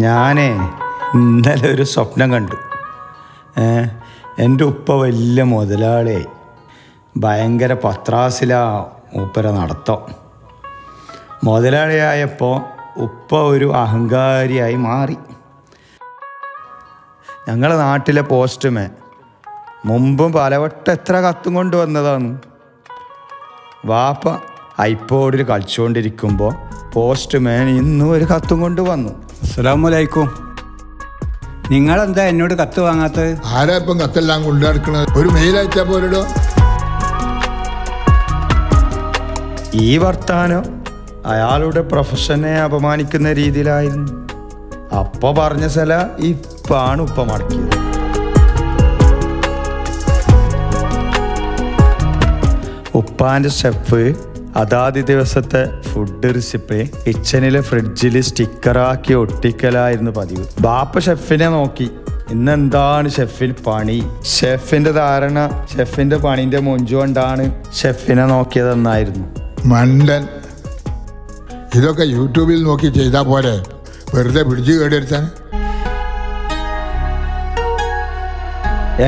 ഞാനേ ഇന്നലെ ഒരു സ്വപ്നം കണ്ടു. എൻ്റെ ഉപ്പ വലിയ മുതലാളിയായി, ഭയങ്കര പത്രാസിലാ മൂപ്പര നടത്തം. മുതലാളിയായപ്പോൾ ഉപ്പ ഒരു അഹങ്കാരിയായി മാറി. ഞങ്ങളുടെ നാട്ടിലെ പോസ്റ്റ്മാൻ മുമ്പും പലവട്ടം എത്ര കത്തും കൊണ്ടുവന്നതാണ്. വാപ്പ ഐപോഡിൽ കളിച്ചുകൊണ്ടിരിക്കുമ്പോൾ പോസ്റ്റ്മാൻ ഇന്നും ഒരു കത്തും കൊണ്ട് വന്നു. അസ്സലാമലൈക്കും. നിങ്ങളെന്താ എന്നോട് കത്ത് വാങ്ങാത്തത്? ആരാ ഇപ്പം കത്തെല്ലാം കൊണ്ടു നടക്കണത്? ഒരു മെയിൽ അയച്ചാ പോരടോ. ഈ വർത്താനം അയാളുടെ പ്രൊഫഷനെ അപമാനിക്കുന്ന രീതിയിലായിരുന്നു. അപ്പ പറഞ്ഞ സ്ഥല ഇപ്പാണ് ഉപ്പ മടക്കിയത്. ഉപ്പാൻ്റെ ഷെഫ് അതാത് ദിവസത്തെ ഫുഡ് റെസിപ്പി കിച്ചണിലെ ഫ്രിഡ്ജിൽ സ്റ്റിക്കറാക്കി ഒട്ടിക്കലായിരുന്നു പതിവ്. ബാപ്പ ഷെഫിനെ നോക്കി, ഇന്നെന്താണ് ഷെഫിന് പണി? ഷെഫിൻ്റെ ധാരണ ഷെഫിൻ്റെ പണിൻ്റെ മൊഞ്ചുകൊണ്ടാണ് ഷെഫിനെ നോക്കിയതെന്നായിരുന്നു. മണ്ടൻ. ഇതൊക്കെ യൂട്യൂബിൽ നോക്കി ചെയ്താൽ പോരെ, വെറുതെ പിടിച്ച് കേടെടുത്താൻ.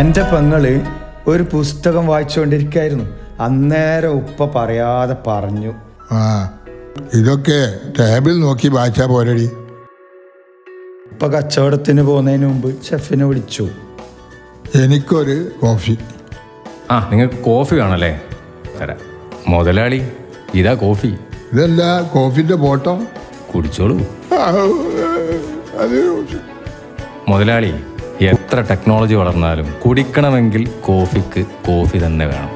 എൻ്റെ പെങ്ങള് ഒരു പുസ്തകം വായിച്ചുകൊണ്ടിരിക്കുകയായിരുന്നു. അന്നേരം ഉപ്പ പറയാതെ പറഞ്ഞു, ഇതൊക്കെ ടേബിൾ നോക്കി വായിച്ചാ പോരടി. ഉപ്പ കച്ചവടത്തിന് പോകുന്നതിന് മുമ്പ് ഷെഫിനെ വിളിച്ചു. എനിക്കൊരു കോഫി. നിങ്ങൾക്ക് കോഫി വേണമല്ലേ? തരാം. മുതലാളി, ഇതാ കോഫി. ഇതല്ല കോഫിന്റെ ഫോട്ടോ. കുടിച്ചോളൂ. അത് മുതലാളി, എത്ര ടെക്നോളജി വളർന്നാലും കുടിക്കണമെങ്കിൽ കോഫിക്ക് കോഫി തന്നെ വേണം.